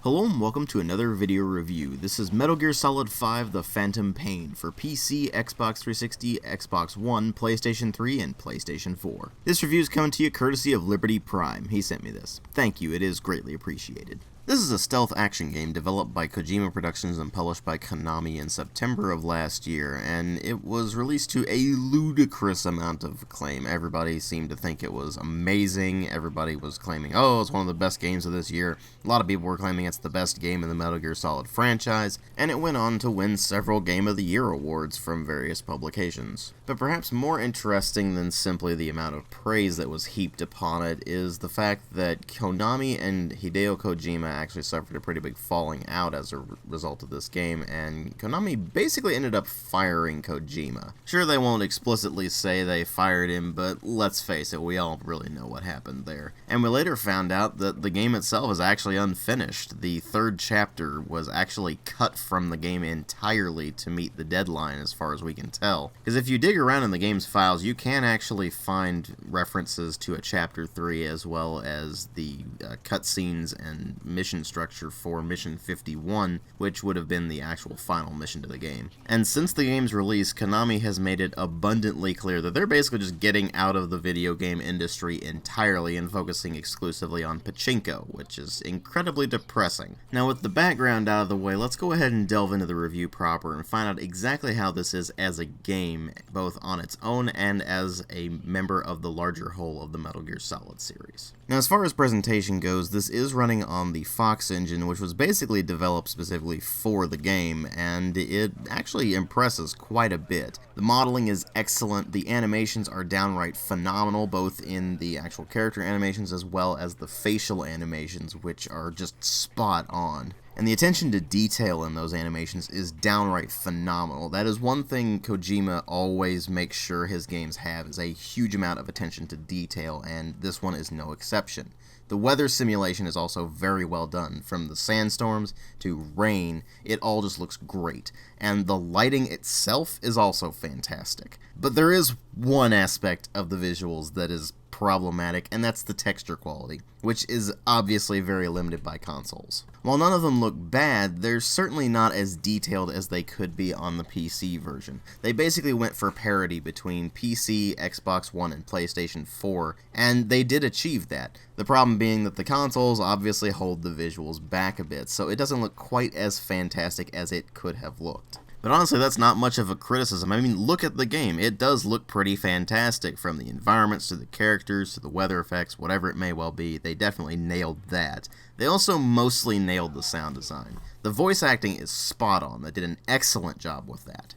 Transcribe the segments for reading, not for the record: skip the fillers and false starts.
Hello and welcome to another video review. This is Metal Gear Solid 5 The Phantom Pain for PC, Xbox 360, Xbox One, PlayStation 3, and PlayStation 4. This review is coming to you courtesy of Liberty Prime. He sent me this. Thank you, it is greatly appreciated. This is a stealth action game developed by Kojima Productions and published by Konami in September of last year, and it was released to a ludicrous amount of acclaim. Everybody seemed to think it was amazing. Everybody was claiming, oh, it's one of the best games of this year. A lot of people were claiming it's the best game in the Metal Gear Solid franchise, and it went on to win several Game of the Year awards from various publications. But perhaps more interesting than simply the amount of praise that was heaped upon it is the fact that Konami and Hideo Kojima actually suffered a pretty big falling out as a result of this game, and Konami basically ended up firing Kojima. Sure, they won't explicitly say they fired him, but let's face it, we all really know what happened there. And we later found out that the game itself is actually unfinished. The third chapter was actually cut from the game entirely to meet the deadline, as far as we can tell. Because if you dig around in the game's files, you can actually find references to a Chapter 3 as well as the cutscenes and mission structure for Mission 51, which would have been the actual final mission to the game. And since the game's release, Konami has made it abundantly clear that they're basically just getting out of the video game industry entirely and focusing exclusively on pachinko, which is incredibly depressing. Now, with the background out of the way, let's go ahead and delve into the review proper and find out exactly how this is as a game, both on its own and as a member of the larger whole of the Metal Gear Solid series. Now, as far as presentation goes, this is running on the Fox engine, which was basically developed specifically for the game, and it actually impresses quite a bit. The modeling is excellent, the animations are downright phenomenal, both in the actual character animations as well as the facial animations, which are just spot on. And the attention to detail in those animations is downright phenomenal. That is one thing Kojima always makes sure his games have, is a huge amount of attention to detail, and this one is no exception. The weather simulation is also very well done. From the sandstorms to rain, it all just looks great. And the lighting itself is also fantastic. But there is one aspect of the visuals that is problematic, and that's the texture quality, which is obviously very limited by consoles. While none of them look bad, they're certainly not as detailed as they could be on the PC version. They basically went for parity between PC, Xbox One, and PlayStation 4, and they did achieve that. The problem being that the consoles obviously hold the visuals back a bit, so it doesn't look quite as fantastic as it could have looked. But honestly, that's not much of a criticism. I mean, look at the game. It does look pretty fantastic, from the environments to the characters to the weather effects, whatever it may well be. They definitely nailed that. They also mostly nailed the sound design. The voice acting is spot on. They did an excellent job with that.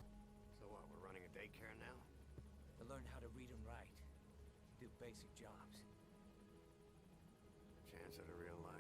So what, we're running a daycare now? To learn how to read and write. Do basic jobs. Chance at a real life.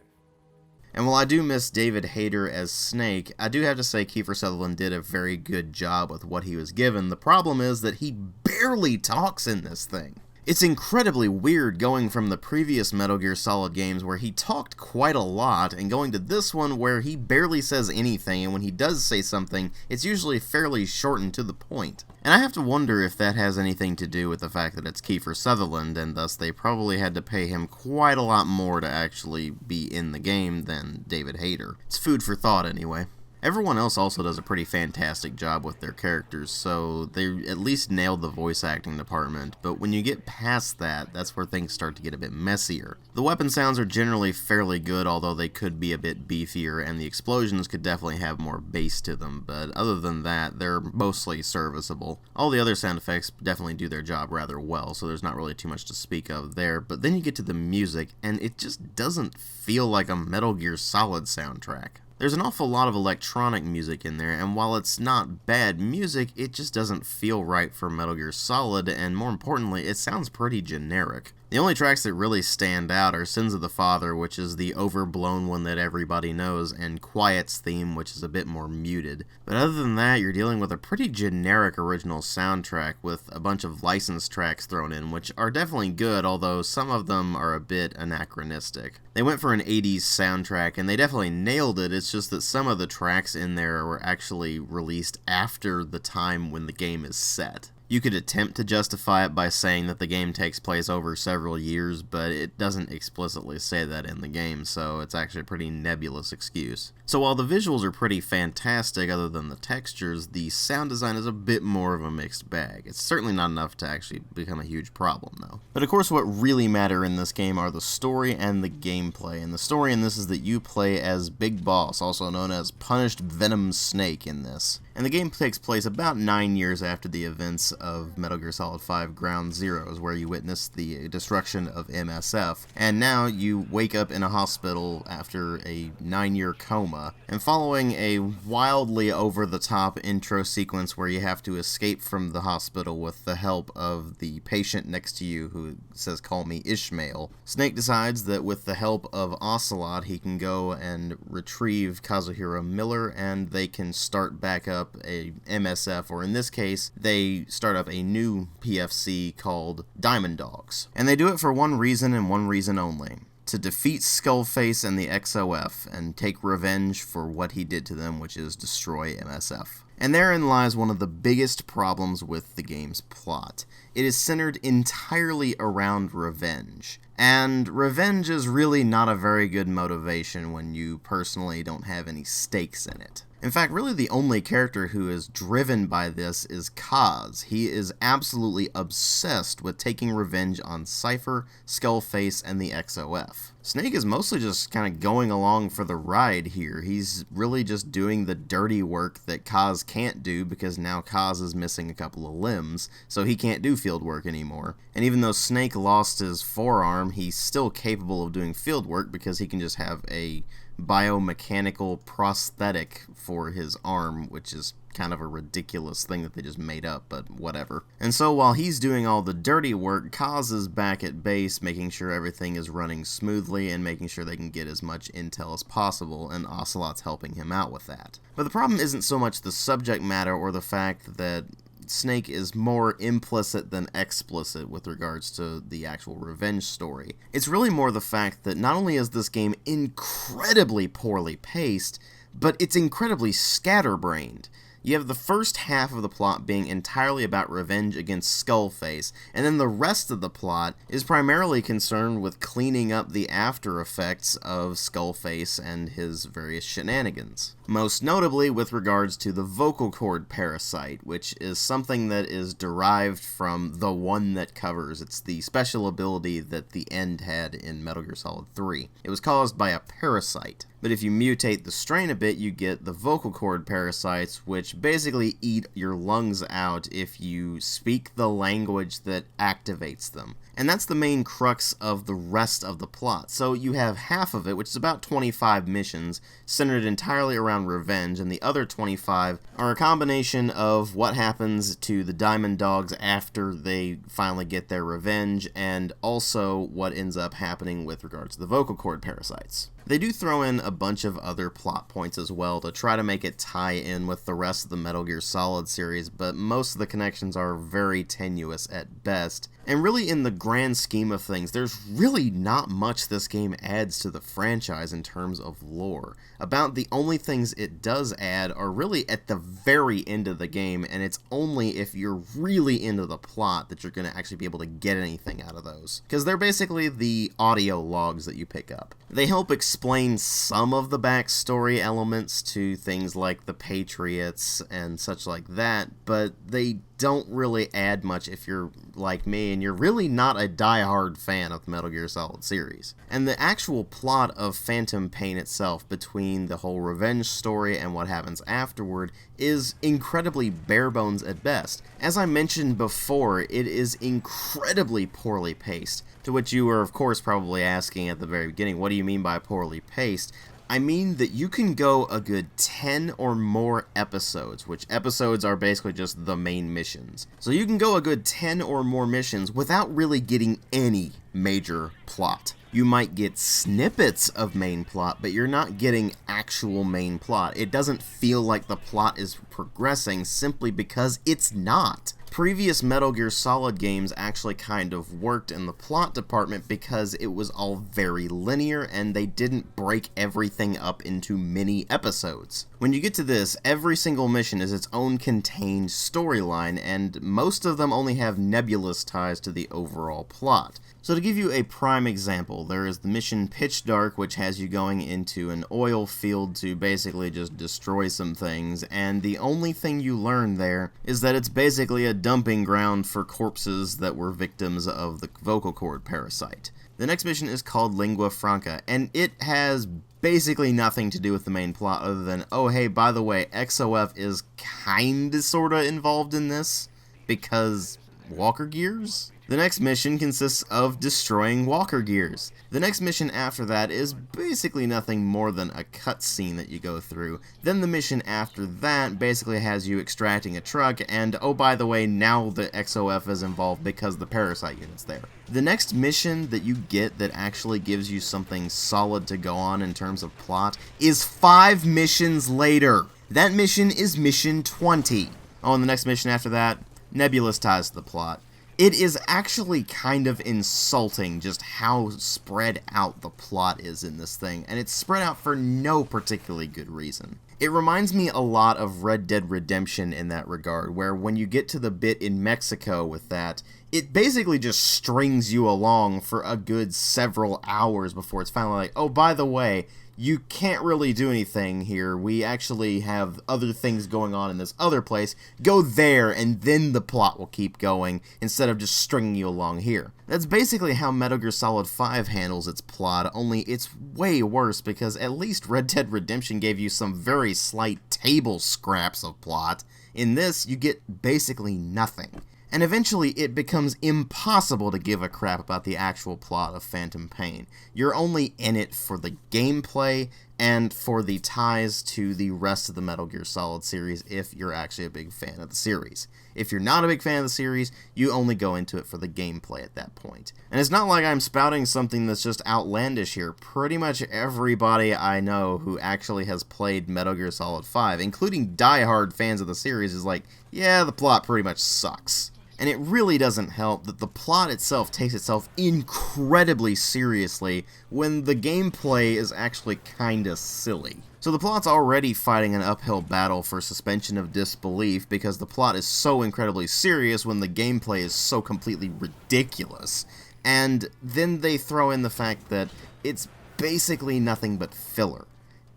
And while I do miss David Hayter as Snake, I do have to say Kiefer Sutherland did a very good job with what he was given. The problem is that he barely talks in this thing. It's incredibly weird going from the previous Metal Gear Solid games where he talked quite a lot, and going to this one where he barely says anything, and when he does say something, it's usually fairly short and to the point. And I have to wonder if that has anything to do with the fact that it's Kiefer Sutherland, and thus they probably had to pay him quite a lot more to actually be in the game than David Hayter. It's food for thought anyway. Everyone else also does a pretty fantastic job with their characters, so they at least nailed the voice acting department, but when you get past that, that's where things start to get a bit messier. The weapon sounds are generally fairly good, although they could be a bit beefier, and the explosions could definitely have more bass to them, but other than that, they're mostly serviceable. All the other sound effects definitely do their job rather well, so there's not really too much to speak of there, but then you get to the music, and it just doesn't feel like a Metal Gear Solid soundtrack. There's an awful lot of electronic music in there, and while it's not bad music, it just doesn't feel right for Metal Gear Solid, and more importantly, it sounds pretty generic. The only tracks that really stand out are Sins of the Father, which is the overblown one that everybody knows, and Quiet's theme, which is a bit more muted. But other than that, you're dealing with a pretty generic original soundtrack with a bunch of licensed tracks thrown in, which are definitely good, although some of them are a bit anachronistic. They went for an 80s soundtrack, and they definitely nailed it. It's just that some of the tracks in there were actually released after the time when the game is set. You could attempt to justify it by saying that the game takes place over several years, but it doesn't explicitly say that in the game, so it's actually a pretty nebulous excuse. So while the visuals are pretty fantastic other than the textures, the sound design is a bit more of a mixed bag. It's certainly not enough to actually become a huge problem, though. But of course what really matter in this game are the story and the gameplay, and the story in this is that you play as Big Boss, also known as Punished Venom Snake in this. And the game takes place about 9 years after the events of Metal Gear Solid 5 Ground Zeroes, where you witness the destruction of MSF, and now you wake up in a hospital after a 9-year coma, and following a wildly over-the-top intro sequence where you have to escape from the hospital with the help of the patient next to you who says, "Call me Ishmael," Snake decides that with the help of Ocelot he can go and retrieve Kazuhiro Miller, and they can start back up a MSF, or in this case, they start up a new PFC called Diamond Dogs. And they do it for one reason and one reason only: to defeat Skullface and the XOF and take revenge for what he did to them, which is destroy MSF. And therein lies one of the biggest problems with the game's plot. It is centered entirely around revenge. And revenge is really not a very good motivation when you personally don't have any stakes in it. In fact, really the only character who is driven by this is Kaz. He is absolutely obsessed with taking revenge on Cypher, Skullface, and the XOF. Snake is mostly just kind of going along for the ride here. He's really just doing the dirty work that Kaz can't do because now Kaz is missing a couple of limbs, so he can't do field work anymore. And even though Snake lost his forearm, he's still capable of doing field work because he can just have a biomechanical prosthetic for his arm, which is kind of a ridiculous thing that they just made up, but whatever. And so while he's doing all the dirty work, Kaz is back at base making sure everything is running smoothly and making sure they can get as much intel as possible, and Ocelot's helping him out with that. But the problem isn't so much the subject matter or the fact that Snake is more implicit than explicit with regards to the actual revenge story. It's really more the fact that not only is this game incredibly poorly paced, but it's incredibly scatterbrained. You have the first half of the plot being entirely about revenge against Skullface, and then the rest of the plot is primarily concerned with cleaning up the after effects of Skullface and his various shenanigans. Most notably with regards to the vocal cord parasite, which is something that is derived from the One That Covers. It's the special ability that the End had in Metal Gear Solid 3. It was caused by a parasite. But if you mutate the strain a bit, you get the vocal cord parasites, which basically eat your lungs out if you speak the language that activates them. And that's the main crux of the rest of the plot. So you have half of it, which is about 25 missions, centered entirely around revenge, and the other 25 are a combination of what happens to the Diamond Dogs after they finally get their revenge, and also what ends up happening with regards to the vocal cord parasites. They do throw in a bunch of other plot points as well to try to make it tie in with the rest of the Metal Gear Solid series, but most of the connections are very tenuous at best. And really, in the grand scheme of things, there's really not much this game adds to the franchise in terms of lore. About the only things it does add are really at the very end of the game, and it's only if you're really into the plot that you're going to actually be able to get anything out of those. Because they're basically the audio logs that you pick up. They help explain some of the backstory elements to things like the Patriots and such like that, but they don't really add much if you're like me and you're really not a die-hard fan of the Metal Gear Solid series. And the actual plot of Phantom Pain itself, between the whole revenge story and what happens afterward, is incredibly bare-bones at best. As I mentioned before, it is incredibly poorly paced, to which you were of course probably asking at the very beginning, what do you mean by poorly paced? I mean that you can go a good 10 or more episodes, which episodes are basically just the main missions. So you can go a good 10 or more missions without really getting any major plot. You might get snippets of main plot, but you're not getting actual main plot. It doesn't feel like the plot is progressing simply because it's not. previous Metal Gear Solid games actually kind of worked in the plot department because it was all very linear and they didn't break everything up into mini episodes. When you get to this, every single mission is its own contained storyline, and most of them only have nebulous ties to the overall plot. So to give you a prime example, there is the mission Pitch Dark, which has you going into an oil field to basically just destroy some things, and the only thing you learn there is that it's basically a dumping ground for corpses that were victims of the vocal cord parasite. The next mission is called Lingua Franca, and it has basically nothing to do with the main plot other than, oh hey, by the way, XOF is kinda sorta involved in this, because Walker Gears? The next mission consists of destroying Walker Gears. The next mission after that is basically nothing more than a cutscene that you go through. Then the mission after that basically has you extracting a truck, and oh by the way, now the XOF is involved because the parasite unit's there. The next mission that you get that actually gives you something solid to go on in terms of plot is 5 missions later. That mission is mission 20. Oh, and the next mission after that, nebulous ties to the plot. It is actually kind of insulting just how spread out the plot is in this thing, and it's spread out for no particularly good reason. It reminds me a lot of Red Dead Redemption in that regard, where when you get to the bit in Mexico with that, it basically just strings you along for a good several hours before it's finally like, oh, by the way, you can't really do anything here. We actually have other things going on in this other place. Go there, and then the plot will keep going, instead of just stringing you along here. That's basically how Metal Gear Solid 5 handles its plot, only it's way worse because at least Red Dead Redemption gave you some very slight table scraps of plot. In this, you get basically nothing. And eventually it becomes impossible to give a crap about the actual plot of Phantom Pain. You're only in it for the gameplay and for the ties to the rest of the Metal Gear Solid series if you're actually a big fan of the series. If you're not a big fan of the series, you only go into it for the gameplay at that point. And it's not like I'm spouting something that's just outlandish here. Pretty much everybody I know who actually has played Metal Gear Solid 5, including diehard fans of the series, is like, yeah, the plot pretty much sucks. And it really doesn't help that the plot itself takes itself incredibly seriously when the gameplay is actually kinda silly. So the plot's already fighting an uphill battle for suspension of disbelief because the plot is so incredibly serious when the gameplay is so completely ridiculous. And then they throw in the fact that it's basically nothing but filler.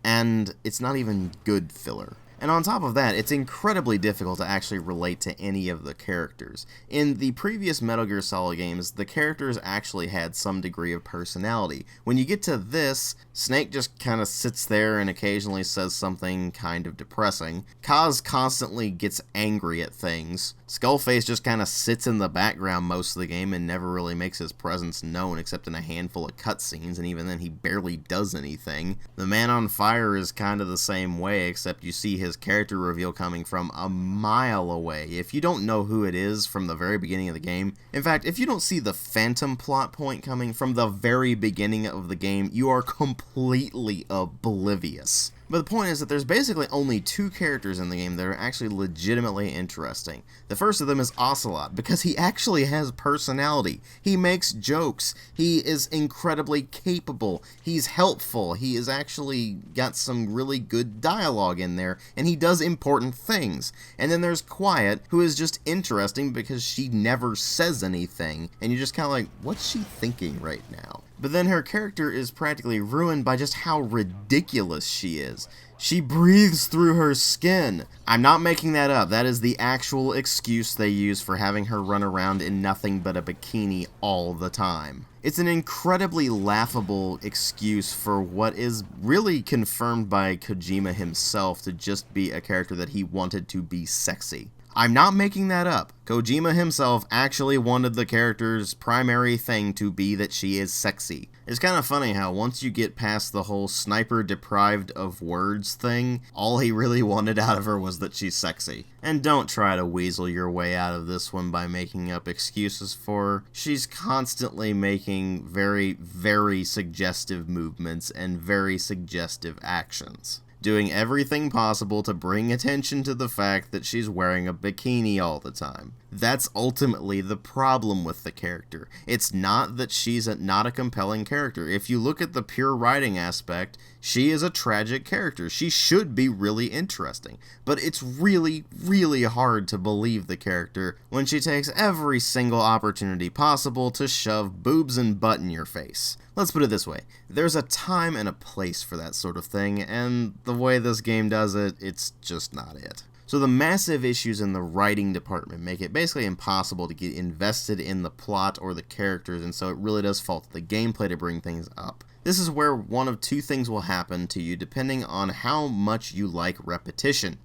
And it's not even good filler. And on top of that, it's incredibly difficult to actually relate to any of the characters. In the previous Metal Gear Solid games, the characters actually had some degree of personality. When you get to this, Snake just kind of sits there and occasionally says something kind of depressing. Kaz constantly gets angry at things. Skullface just kind of sits in the background most of the game and never really makes his presence known except in a handful of cutscenes, and even then he barely does anything. The Man on Fire is kind of the same way, except you see his character reveal coming from a mile away. If you don't know who it is from the very beginning of the game, in fact, if you don't see the Phantom plot point coming from the very beginning of the game, you are completely oblivious. But the point is that there's basically only 2 characters in the game that are actually legitimately interesting. The first of them is Ocelot, because he actually has personality. He makes jokes. He is incredibly capable. He's helpful. He has actually got some really good dialogue in there, and he does important things. And then there's Quiet, who is just interesting because she never says anything, and you're just kind of like, what's she thinking right now? But then her character is practically ruined by just how ridiculous she is. She breathes through her skin. I'm not making that up. That is the actual excuse they use for having her run around in nothing but a bikini all the time. It's an incredibly laughable excuse for what is really confirmed by Kojima himself to just be a character that he wanted to be sexy. I'm not making that up. Kojima himself actually wanted the character's primary thing to be that she is sexy. It's kind of funny how once you get past the whole sniper deprived of words thing, all he really wanted out of her was that she's sexy. And don't try to weasel your way out of this one by making up excuses for her. She's constantly making very, very suggestive movements and very suggestive actions. doing everything possible to bring attention to the fact that she's wearing a bikini all the time. That's ultimately the problem with the character. It's not that she's not a compelling character. If you look at the pure writing aspect, she is a tragic character. She should be really interesting. But it's really, really hard to believe the character when she takes every single opportunity possible to shove boobs and butt in your face. Let's put it this way, there's a time and a place for that sort of thing, and the way this game does it, it's just not it. So the massive issues in the writing department make it basically impossible to get invested in the plot or the characters, and so it really does fall to the gameplay to bring things up. This is where one of two things will happen to you depending on how much you like repetition.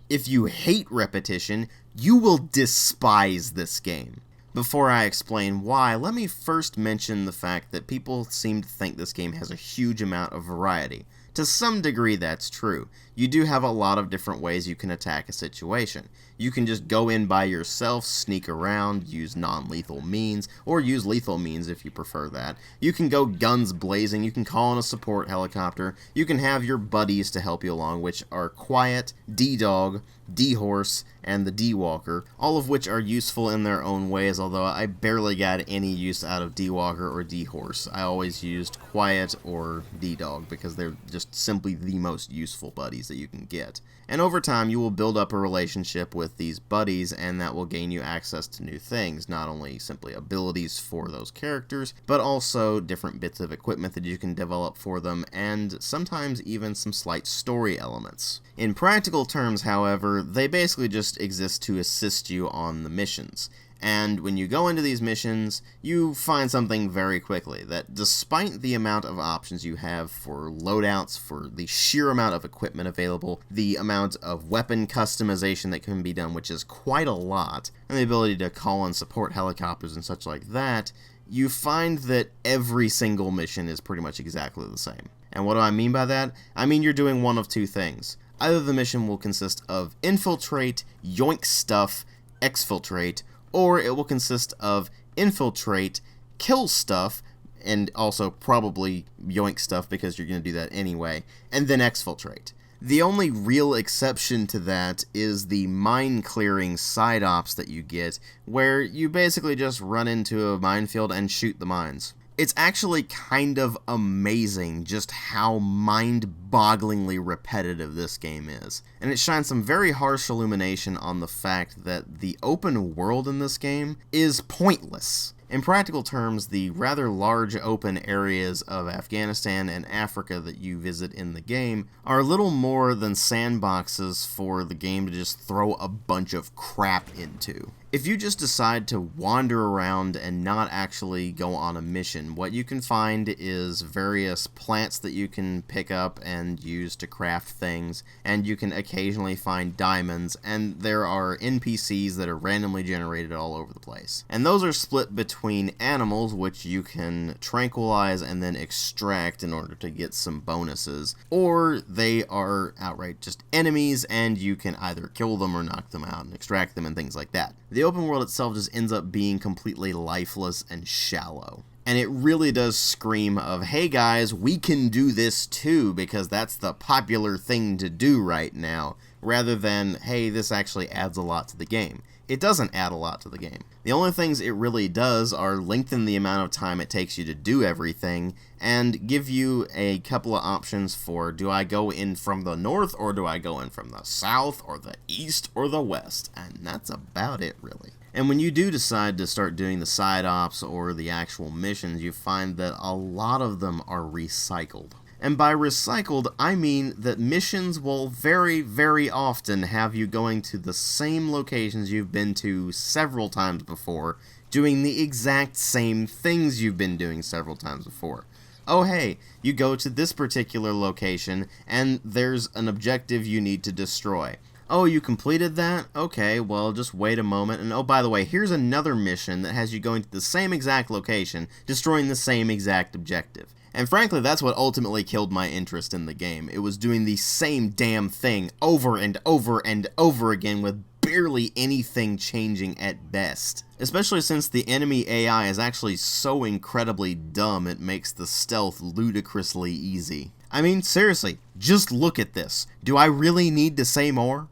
If you hate repetition, you will despise this game. Before I explain why, let me first mention the fact that people seem to think this game has a huge amount of variety. To some degree, that's true. You do have a lot of different ways you can attack a situation. You can just go in by yourself, sneak around, use non-lethal means, or use lethal means if you prefer that. You can go guns blazing, you can call in a support helicopter, you can have your buddies to help you along, which are Quiet, D-Dog, D-Horse, and the D-Walker, all of which are useful in their own ways, although I barely got any use out of D-Walker or D-Horse. I always used Quiet or D-Dog because they're just simply the most useful buddies that you can get. And over time, you will build up a relationship with these buddies, and that will gain you access to new things, not only simply abilities for those characters, but also different bits of equipment that you can develop for them, and sometimes even some slight story elements. In practical terms, however, they basically just exist to assist you on the missions. And when you go into these missions, you find something very quickly, that despite the amount of options you have for loadouts, for the sheer amount of equipment available, the amount of weapon customization that can be done, which is quite a lot, and the ability to call and support helicopters and such like that, you find that every single mission is pretty much exactly the same. And what do I mean by that? I mean you're doing one of two things. Either the mission will consist of infiltrate, yoink stuff, exfiltrate, or it will consist of infiltrate, kill stuff, and also probably yoink stuff because you're going to do that anyway, and then exfiltrate. The only real exception to that is the mine clearing side ops that you get, where you basically just run into a minefield and shoot the mines. It's actually kind of amazing just how mind-bogglingly repetitive this game is, and it shines some very harsh illumination on the fact that the open world in this game is pointless. In practical terms, the rather large open areas of Afghanistan and Africa that you visit in the game are little more than sandboxes for the game to just throw a bunch of crap into. If you just decide to wander around and not actually go on a mission, what you can find is various plants that you can pick up and use to craft things, and you can occasionally find diamonds, and there are NPCs that are randomly generated all over the place. And those are split between animals, which you can tranquilize and then extract in order to get some bonuses, or they are outright just enemies, and you can either kill them or knock them out and extract them and things like that. The open world itself just ends up being completely lifeless and shallow. And it really does scream of, hey guys, we can do this too, because that's the popular thing to do right now, rather than, hey, this actually adds a lot to the game. It doesn't add a lot to the game. The only things it really does are lengthen the amount of time it takes you to do everything, and give you a couple of options for, do I go in from the north, or do I go in from the south, or the east, or the west? And that's about it, really. And when you do decide to start doing the side ops or the actual missions, you find that a lot of them are recycled. And by recycled, I mean that missions will very, very often have you going to the same locations you've been to several times before, doing the exact same things you've been doing several times before. Oh hey, you go to this particular location, and there's an objective you need to destroy. Oh, you completed that? Okay, well, just wait a moment, and oh, by the way, here's another mission that has you going to the same exact location, destroying the same exact objective. And frankly, that's what ultimately killed my interest in the game. It was doing the same damn thing over and over and over again with barely anything changing at best. Especially since the enemy AI is actually so incredibly dumb it makes the stealth ludicrously easy. I mean, seriously, just look at this. Do I really need to say more?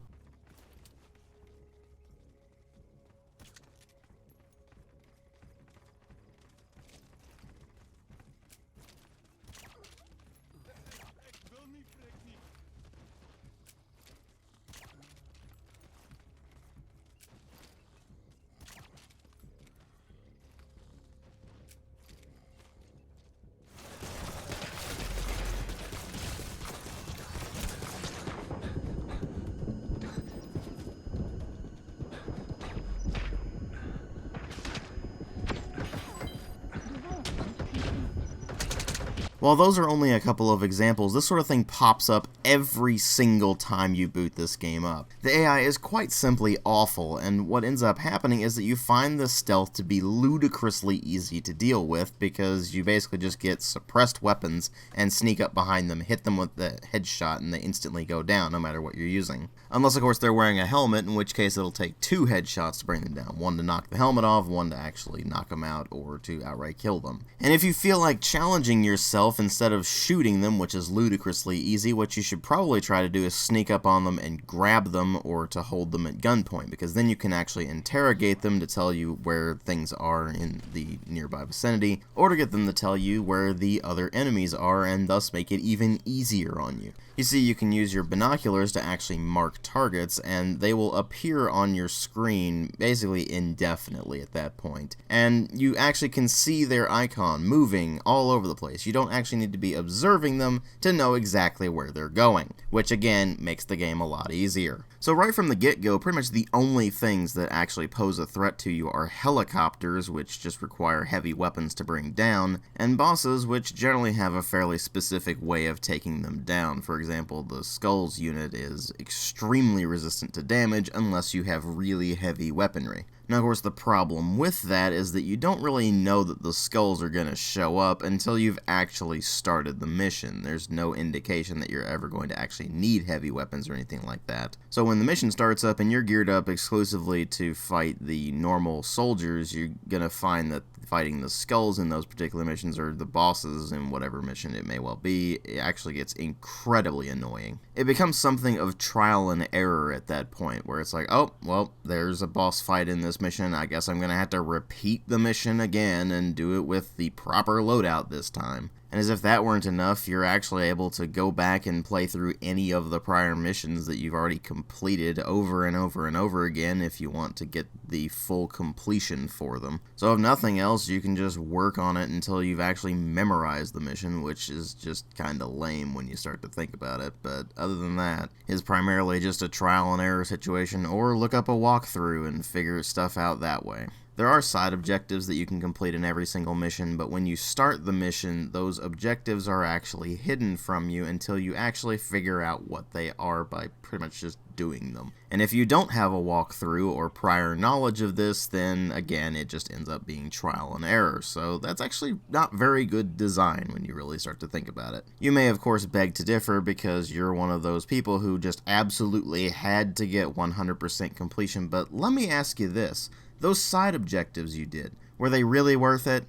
While those are only a couple of examples, this sort of thing pops up every single time you boot this game up. The AI is quite simply awful, and what ends up happening is that you find the stealth to be ludicrously easy to deal with because you basically just get suppressed weapons and sneak up behind them, hit them with the headshot, and they instantly go down no matter what you're using. Unless, of course, they're wearing a helmet, in which case it'll take 2 headshots to bring them down. One to knock the helmet off, one to actually knock them out or to outright kill them. And if you feel like challenging yourself instead of shooting them, which is ludicrously easy, what you should probably try to do is sneak up on them and grab them or to hold them at gunpoint, because then you can actually interrogate them to tell you where things are in the nearby vicinity, or to get them to tell you where the other enemies are and thus make it even easier on you. You see, you can use your binoculars to actually mark targets, and they will appear on your screen basically indefinitely at that point. And you actually can see their icon moving all over the place. You don't actually need to be observing them to know exactly where they're going, which again makes the game a lot easier. So right from the get-go, pretty much the only things that actually pose a threat to you are helicopters, which just require heavy weapons to bring down, and bosses, which generally have a fairly specific way of taking them down. For example, the Skulls unit is extremely resistant to damage unless you have really heavy weaponry. Now, of course, the problem with that is that you don't really know that the skulls are going to show up until you've actually started the mission. There's no indication that you're ever going to actually need heavy weapons or anything like that. So when the mission starts up and you're geared up exclusively to fight the normal soldiers, you're going to find that fighting the skulls in those particular missions, or the bosses in whatever mission it may well be, it actually gets incredibly annoying. It becomes something of trial and error at that point, where it's like, oh, well, there's a boss fight in this mission, I guess I'm going to have to repeat the mission again and do it with the proper loadout this time. And as if that weren't enough, you're actually able to go back and play through any of the prior missions that you've already completed over and over and over again if you want to get the full completion for them. So if nothing else, you can just work on it until you've actually memorized the mission, which is just kinda lame when you start to think about it, but other than that, it's primarily just a trial and error situation, or look up a walkthrough and figure stuff out that way. There are side objectives that you can complete in every single mission, but when you start the mission, those objectives are actually hidden from you until you actually figure out what they are by pretty much just doing them. And if you don't have a walkthrough or prior knowledge of this, then again, it just ends up being trial and error. So that's actually not very good design when you really start to think about it. You may of course beg to differ because you're one of those people who just absolutely had to get 100% completion, but let me ask you this. Those side objectives you did, were they really worth it?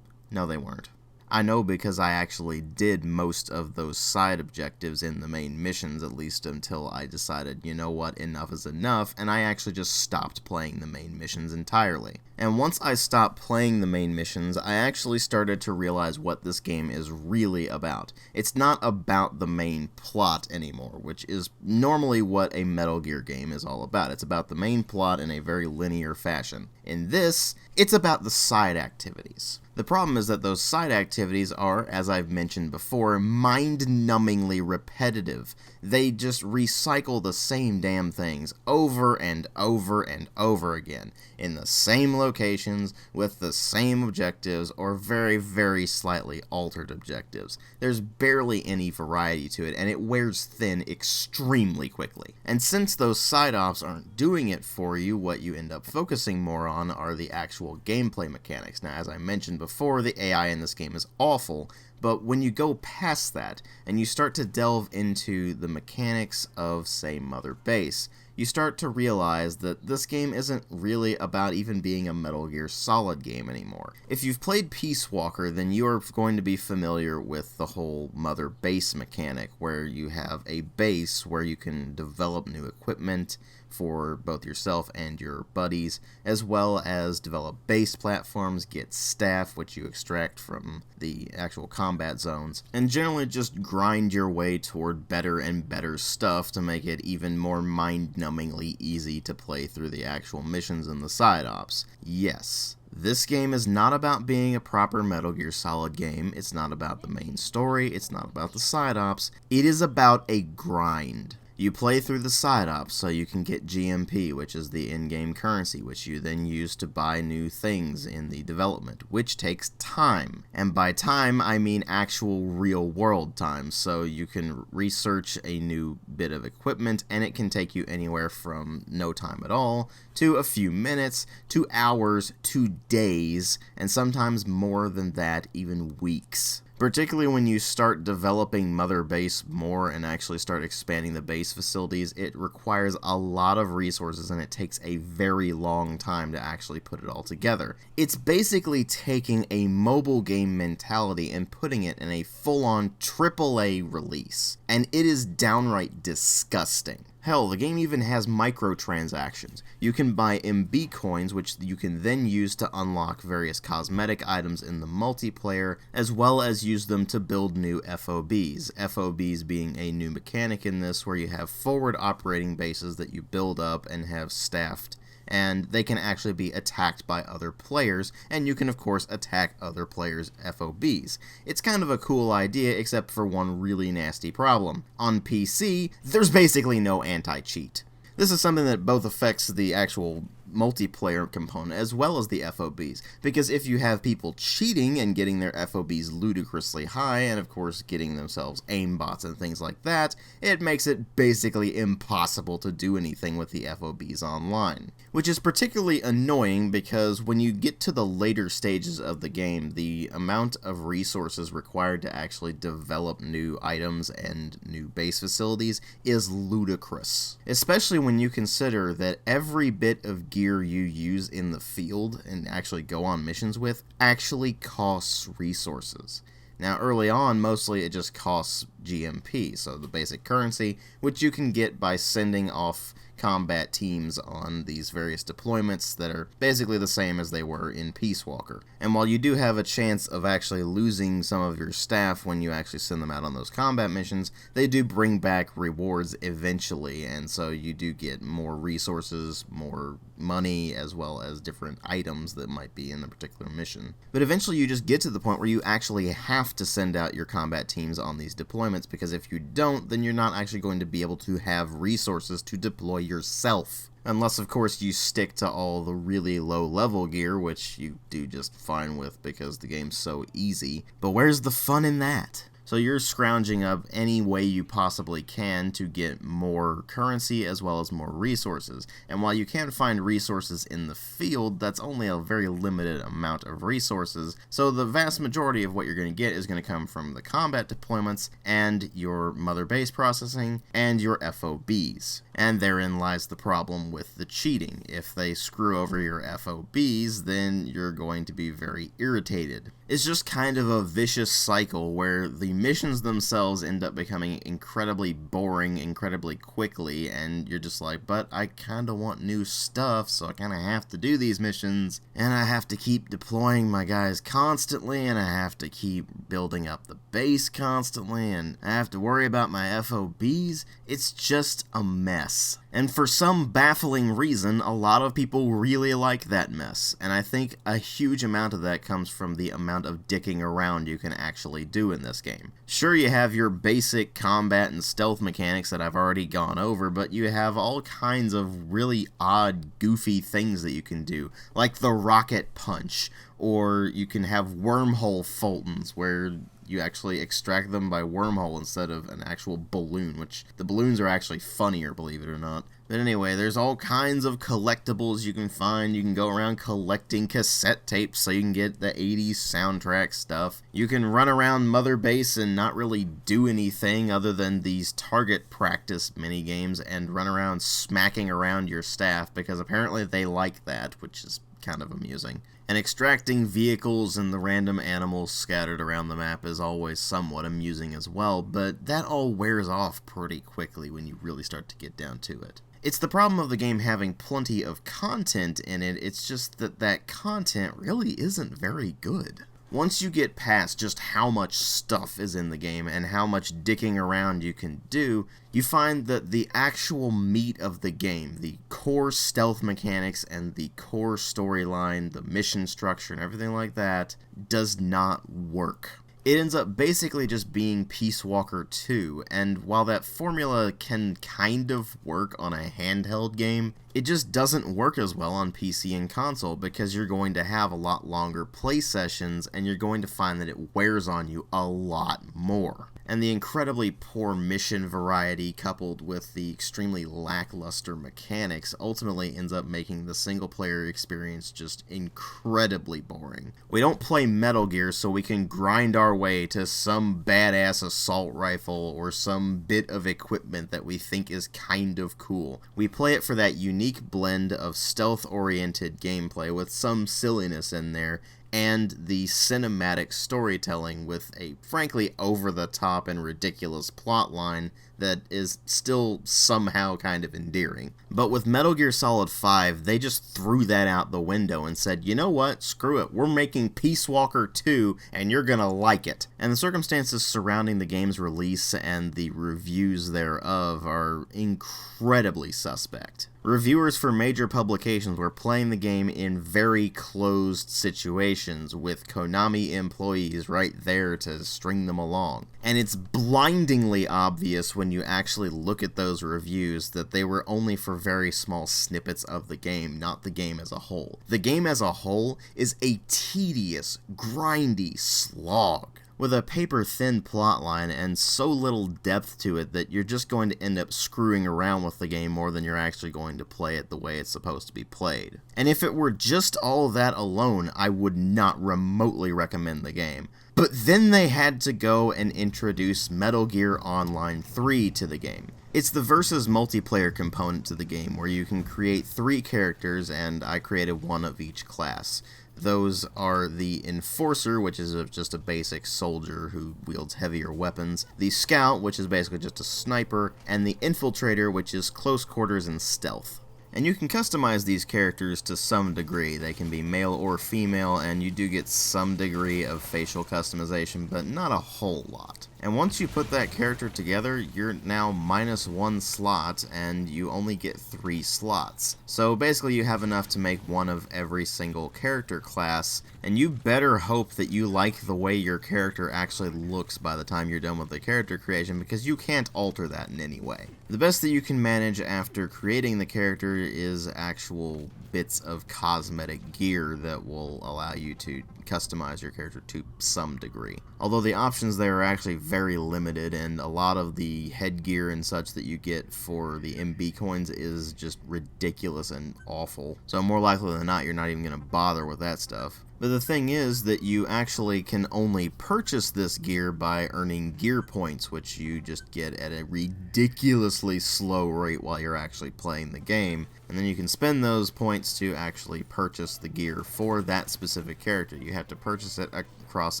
No, they weren't. I know because I actually did most of those side objectives in the main missions, at least until I decided, you know what, enough is enough, and I actually just stopped playing the main missions entirely. And once I stopped playing the main missions, I actually started to realize what this game is really about. It's not about the main plot anymore, which is normally what a Metal Gear game is all about. It's about the main plot in a very linear fashion. In this, it's about the side activities. The problem is that those side activities are, as I've mentioned before, mind-numbingly repetitive. They just recycle the same damn things over and over and over again, in the same locations, with the same objectives, or very, very slightly altered objectives. There's barely any variety to it, and it wears thin extremely quickly. And since those side-offs aren't doing it for you, what you end up focusing more on are the actual gameplay mechanics. Now, as I mentioned before, the AI in this game is awful, But when you go past that, and you start to delve into the mechanics of, say, Mother Base, you start to realize that this game isn't really about even being a Metal Gear Solid game anymore. If you've played Peace Walker, then you are going to be familiar with the whole Mother Base mechanic, where you have a base where you can develop new equipment for both yourself and your buddies, as well as develop base platforms, get staff, which you extract from the actual combat zones, and generally just grind your way toward better and better stuff to make it even more mind-numbingly easy to play through the actual missions and the side ops. Yes, this game is not about being a proper Metal Gear Solid game, it's not about the main story, it's not about the side ops, it is about a grind. You play through the side ops so you can get GMP, which is the in-game currency, which you then use to buy new things in the development, which takes time. And by time, I mean actual real-world time, so you can research a new bit of equipment, and it can take you anywhere from no time at all, to a few minutes, to hours, to days, and sometimes more than that, even weeks. Particularly when you start developing Mother Base more and actually start expanding the base facilities, it requires a lot of resources and it takes a very long time to actually put it all together. It's basically taking a mobile game mentality and putting it in a full-on AAA release, and it is downright disgusting. Hell, the game even has microtransactions. You can buy MB coins, which you can then use to unlock various cosmetic items in the multiplayer, as well as use them to build new FOBs. FOBs being a new mechanic in this, where you have forward operating bases that you build up and have staffed, and they can actually be attacked by other players, and you can of course attack other players' FOBs. It's kind of a cool idea, except for one really nasty problem. On PC, there's basically no anti-cheat. This is something that both affects the actual multiplayer component as well as the FOBs, because if you have people cheating and getting their FOBs ludicrously high, and of course getting themselves aimbots and things like that, it makes it basically impossible to do anything with the FOBs online. Which is particularly annoying because when you get to the later stages of the game, the amount of resources required to actually develop new items and new base facilities is ludicrous. Especially when you consider that every bit of gear you use in the field and actually go on missions with actually costs resources. Now early on, mostly it just costs GMP, so the basic currency, which you can get by sending off combat teams on these various deployments that are basically the same as they were in Peace Walker. And while you do have a chance of actually losing some of your staff when you actually send them out on those combat missions, they do bring back rewards eventually, and so you do get more resources, more money, as well as different items that might be in the particular mission. But eventually you just get to the point where you actually have to send out your combat teams on these deployments, because if you don't, then you're not actually going to be able to have resources to deploy yourself. Unless, of course, you stick to all the really low-level gear, which you do just fine with because the game's so easy. But where's the fun in that? So you're scrounging up any way you possibly can to get more currency as well as more resources. And while you can find resources in the field, that's only a very limited amount of resources. So the vast majority of what you're going to get is going to come from the combat deployments and your Mother Base processing and your FOBs. And therein lies the problem with the cheating. If they screw over your FOBs, then you're going to be very irritated. It's just kind of a vicious cycle where the missions themselves end up becoming incredibly boring incredibly quickly, and you're just like, but I kind of want new stuff, so I kind of have to do these missions, and I have to keep deploying my guys constantly, and I have to keep building up the base constantly, and I have to worry about my FOBs. It's just a mess. And for some baffling reason, a lot of people really like that mess, and I think a huge amount of that comes from the amount of dicking around you can actually do in this game. Sure, you have your basic combat and stealth mechanics that I've already gone over, but you have all kinds of really odd, goofy things that you can do, like the rocket punch, or you can have wormhole Fultons, where you actually extract them by wormhole instead of an actual balloon, which the balloons are actually funnier, believe it or not. But anyway, there's all kinds of collectibles you can find. You can go around collecting cassette tapes so you can get the 80s soundtrack stuff. You can run around Mother Base and not really do anything other than these target practice minigames and run around smacking around your staff, because apparently they like that, which is kind of amusing. And extracting vehicles and the random animals scattered around the map is always somewhat amusing as well, but that all wears off pretty quickly when you really start to get down to it. It's the problem of the game having plenty of content in it, it's just that that content really isn't very good. Once you get past just how much stuff is in the game and how much dicking around you can do, you find that the actual meat of the game, the core stealth mechanics and the core storyline, the mission structure and everything like that, does not work. It ends up basically just being Peace Walker 2, and while that formula can kind of work on a handheld game, it just doesn't work as well on PC and console, because you're going to have a lot longer play sessions and you're going to find that it wears on you a lot more. And the incredibly poor mission variety coupled with the extremely lackluster mechanics ultimately ends up making the single player experience just incredibly boring. We don't play Metal Gear so we can grind our way to some badass assault rifle or some bit of equipment that we think is kind of cool. We play it for that unique blend of stealth-oriented gameplay with some silliness in there, and the cinematic storytelling with a frankly over-the-top and ridiculous plotline that is still somehow kind of endearing. But with Metal Gear Solid 5, they just threw that out the window and said, you know what, screw it, we're making Peace Walker 2 and you're gonna like it. And the circumstances surrounding the game's release and the reviews thereof are incredibly suspect. Reviewers for major publications were playing the game in very closed situations with Konami employees right there to string them along. And it's blindingly obvious when you actually look at those reviews that they were only for very small snippets of the game, not the game as a whole. The game as a whole is a tedious, grindy slog, with a paper-thin plotline and so little depth to it that you're just going to end up screwing around with the game more than you're actually going to play it the way it's supposed to be played. And if it were just all that alone, I would not remotely recommend the game. But then they had to go and introduce Metal Gear Online 3 to the game. It's the versus multiplayer component to the game where you can create 3 characters, and I created one of each class. Those are the Enforcer, which is just a basic soldier who wields heavier weapons, the Scout, which is basically just a sniper, and the Infiltrator, which is close quarters and stealth. And you can customize these characters to some degree. They can be male or female, and you do get some degree of facial customization, but not a whole lot. And once you put that character together, you're now -1 slot, and you only get 3 slots. So basically you have enough to make one of every single character class, and you better hope that you like the way your character actually looks by the time you're done with the character creation, because you can't alter that in any way. The best that you can manage after creating the character is actual bits of cosmetic gear that will allow you to customize your character to some degree. Although the options there are actually very limited, and a lot of the headgear and such that you get for the MB coins is just ridiculous and awful. So more likely than not, you're not even going to bother with that stuff. But the thing is that you actually can only purchase this gear by earning gear points, which you just get at a ridiculously slow rate while you're actually playing the game. And then you can spend those points to actually purchase the gear for that specific character. You have to purchase it across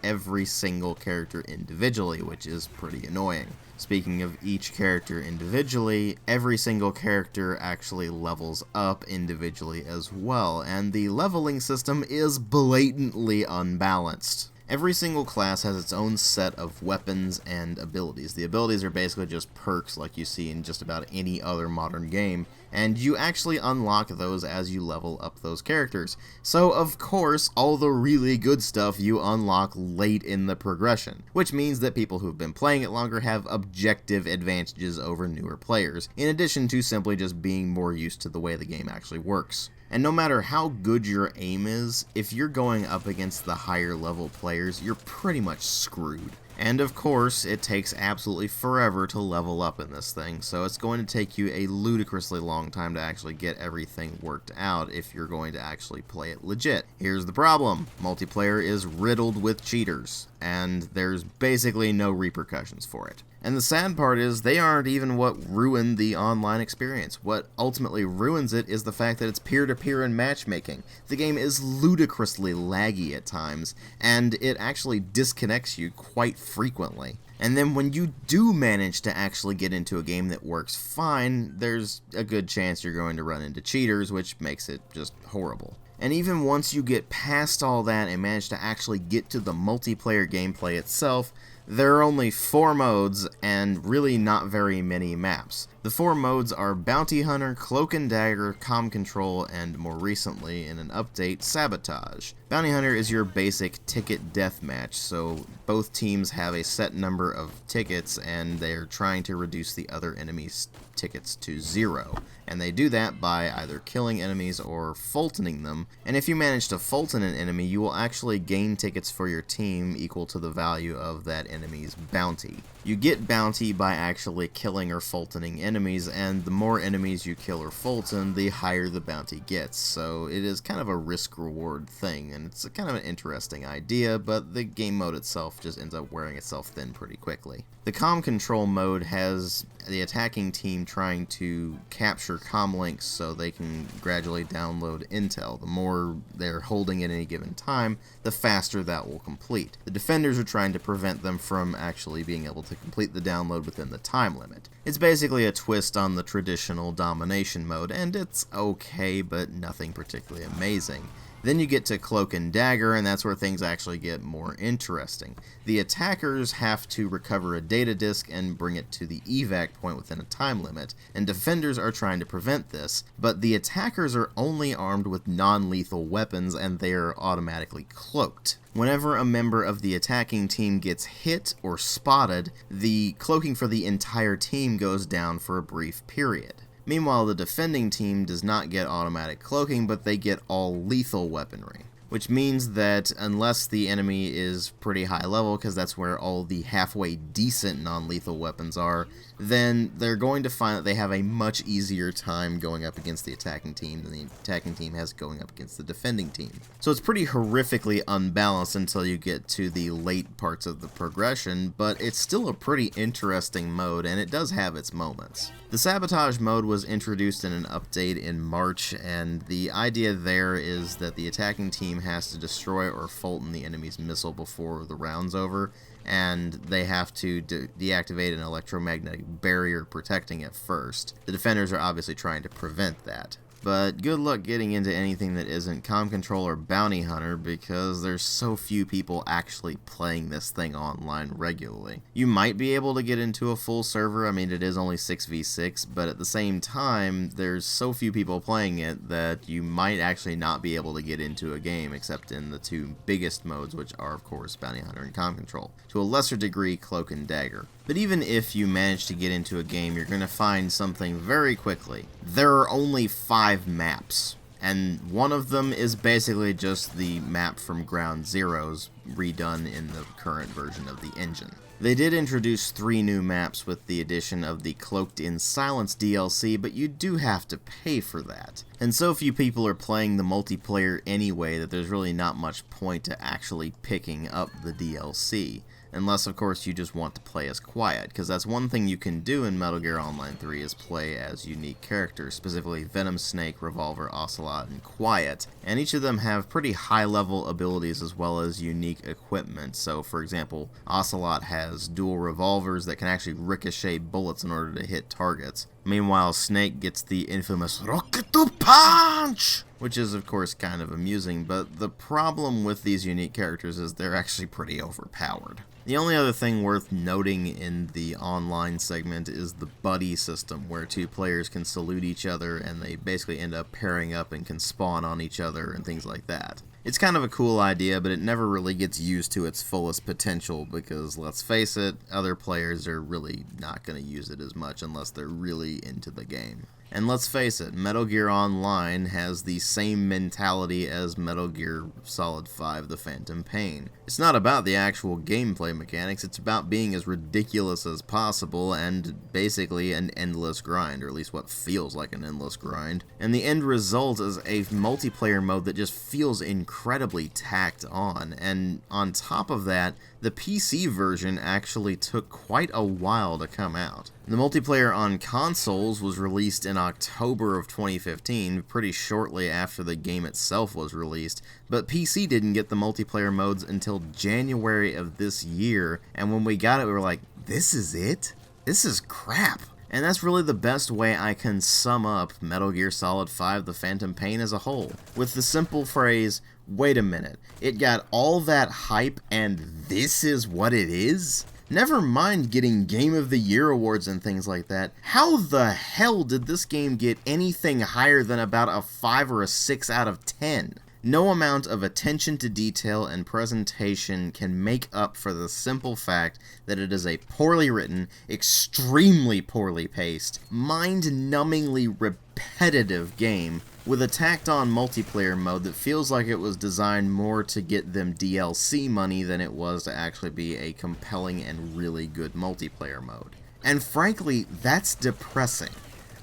every single character individually, which is pretty annoying. Speaking of each character individually, every single character actually levels up individually as well, and the leveling system is blatantly unbalanced. Every single class has its own set of weapons and abilities. The abilities are basically just perks like you see in just about any other modern game, and you actually unlock those as you level up those characters. So of course, all the really good stuff you unlock late in the progression, which means that people who've been playing it longer have objective advantages over newer players, in addition to simply just being more used to the way the game actually works. And no matter how good your aim is, if you're going up against the higher level players, you're pretty much screwed. And of course, it takes absolutely forever to level up in this thing, so it's going to take you a ludicrously long time to actually get everything worked out if you're going to actually play it legit. Here's the problem: multiplayer is riddled with cheaters, and there's basically no repercussions for it. And the sad part is, they aren't even what ruined the online experience. What ultimately ruins it is the fact that it's peer-to-peer and matchmaking. The game is ludicrously laggy at times, and it actually disconnects you quite frequently. And then when you do manage to actually get into a game that works fine, there's a good chance you're going to run into cheaters, which makes it just horrible. And even once you get past all that and manage to actually get to the multiplayer gameplay itself, there are only 4 modes and really not very many maps. The 4 modes are Bounty Hunter, Cloak and Dagger, Comm Control, and more recently, in an update, Sabotage. Bounty Hunter is your basic ticket deathmatch, so both teams have a set number of tickets and they're trying to reduce the other enemy's tickets to 0. And they do that by either killing enemies or Fultoning them, and if you manage to Fulton an enemy, you will actually gain tickets for your team equal to the value of that enemy's bounty. You get bounty by actually killing or Fultoning enemies, and the more enemies you kill or Fulton, the higher the bounty gets, so it is kind of a risk-reward thing, and it's kind of an interesting idea, but the game mode itself just ends up wearing itself thin pretty quickly. The Comm Control mode has the attacking team trying to capture comm links so they can gradually download intel. The more they're holding at any given time, the faster that will complete. The defenders are trying to prevent them from actually being able to complete the download within the time limit. It's basically a twist on the traditional domination mode, and it's okay, but nothing particularly amazing. Then you get to Cloak and Dagger, and that's where things actually get more interesting. The attackers have to recover a data disk and bring it to the evac point within a time limit, and defenders are trying to prevent this, but the attackers are only armed with non-lethal weapons and they are automatically cloaked. Whenever a member of the attacking team gets hit or spotted, the cloaking for the entire team goes down for a brief period. Meanwhile, the defending team does not get automatic cloaking, but they get all lethal weaponry. Which means that unless the enemy is pretty high level, because that's where all the halfway decent non-lethal weapons are, then they're going to find that they have a much easier time going up against the attacking team than the attacking team has going up against the defending team. So it's pretty horrifically unbalanced until you get to the late parts of the progression, but it's still a pretty interesting mode, and it does have its moments. The Sabotage mode was introduced in an update in March, and the idea there is that the attacking team has to destroy or Fulton the enemy's missile before the round's over, and they have to deactivate an electromagnetic barrier protecting it first. The defenders are obviously trying to prevent that. But good luck getting into anything that isn't Comm Control or Bounty Hunter, because there's so few people actually playing this thing online regularly. You might be able to get into a full server, I mean it is only 6v6, but at the same time, there's so few people playing it that you might actually not be able to get into a game except in the 2 biggest modes, which are of course Bounty Hunter and Comm Control. To a lesser degree, Cloak and Dagger. But even if you manage to get into a game, you're going to find something very quickly. There are only 5 maps, and one of them is basically just the map from Ground Zeroes redone in the current version of the engine. They did introduce 3 new maps with the addition of the Cloaked in Silence DLC, but you do have to pay for that. And so few people are playing the multiplayer anyway that there's really not much point to actually picking up the DLC. Unless, of course, you just want to play as Quiet, because that's one thing you can do in Metal Gear Online 3 is play as unique characters, specifically Venom, Snake, Revolver, Ocelot, and Quiet, and each of them have pretty high-level abilities as well as unique equipment. So, for example, Ocelot has dual revolvers that can actually ricochet bullets in order to hit targets. Meanwhile, Snake gets the infamous Rocket to Punch! Which is, of course, kind of amusing, but the problem with these unique characters is they're actually pretty overpowered. The only other thing worth noting in the online segment is the buddy system, where 2 players can salute each other and they basically end up pairing up and can spawn on each other and things like that. It's kind of a cool idea, but it never really gets used to its fullest potential because, let's face it, other players are really not going to use it as much unless they're really into the game. And let's face it, Metal Gear Online has the same mentality as Metal Gear Solid 5 The Phantom Pain. It's not about the actual gameplay mechanics, it's about being as ridiculous as possible and basically an endless grind, or at least what feels like an endless grind. And the end result is a multiplayer mode that just feels incredibly tacked on, and on top of that, the PC version actually took quite a while to come out. The multiplayer on consoles was released in October of 2015, pretty shortly after the game itself was released, but PC didn't get the multiplayer modes until January of this year, and when we got it we were like, this is it? This is crap. And that's really the best way I can sum up Metal Gear Solid 5 The Phantom Pain as a whole, with the simple phrase, wait a minute, it got all that hype and this is what it is? Never mind getting Game of the Year awards and things like that, how the hell did this game get anything higher than about a 5 or a 6 out of 10? No amount of attention to detail and presentation can make up for the simple fact that it is a poorly written, extremely poorly paced, mind-numbingly repetitive game with a tacked-on multiplayer mode that feels like it was designed more to get them DLC money than it was to actually be a compelling and really good multiplayer mode. And frankly, that's depressing.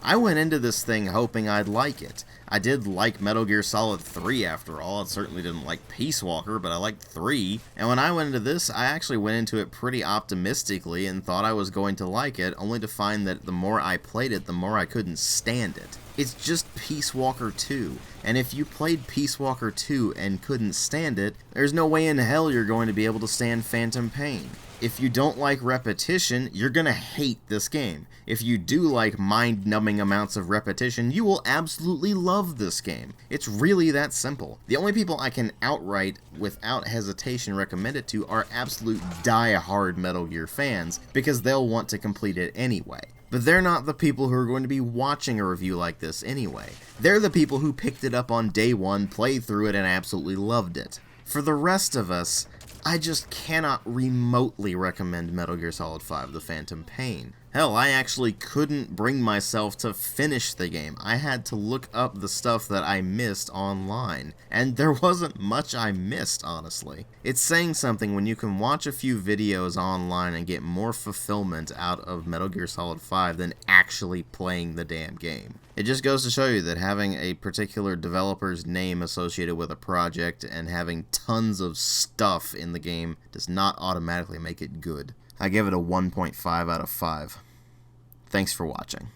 I went into this thing hoping I'd like it. I did like Metal Gear Solid 3 after all. I certainly didn't like Peace Walker, but I liked 3. And when I went into this, I actually went into it pretty optimistically and thought I was going to like it, only to find that the more I played it, the more I couldn't stand it. It's just Peace Walker 2, and if you played Peace Walker 2 and couldn't stand it, there's no way in hell you're going to be able to stand Phantom Pain. If you don't like repetition, you're gonna hate this game. If you do like mind-numbing amounts of repetition, you will absolutely love this game. It's really that simple. The only people I can outright, without hesitation, recommend it to are absolute die-hard Metal Gear fans, because they'll want to complete it anyway. But they're not the people who are going to be watching a review like this anyway. They're the people who picked it up on day one, played through it, and absolutely loved it. For the rest of us, I just cannot remotely recommend Metal Gear Solid 5 The Phantom Pain. Hell, I actually couldn't bring myself to finish the game. I had to look up the stuff that I missed online, and there wasn't much I missed, honestly. It's saying something when you can watch a few videos online and get more fulfillment out of Metal Gear Solid 5 than actually playing the damn game. It just goes to show you that having a particular developer's name associated with a project and having tons of stuff in the game does not automatically make it good. I give it a 1.5 out of 5. Thanks for watching.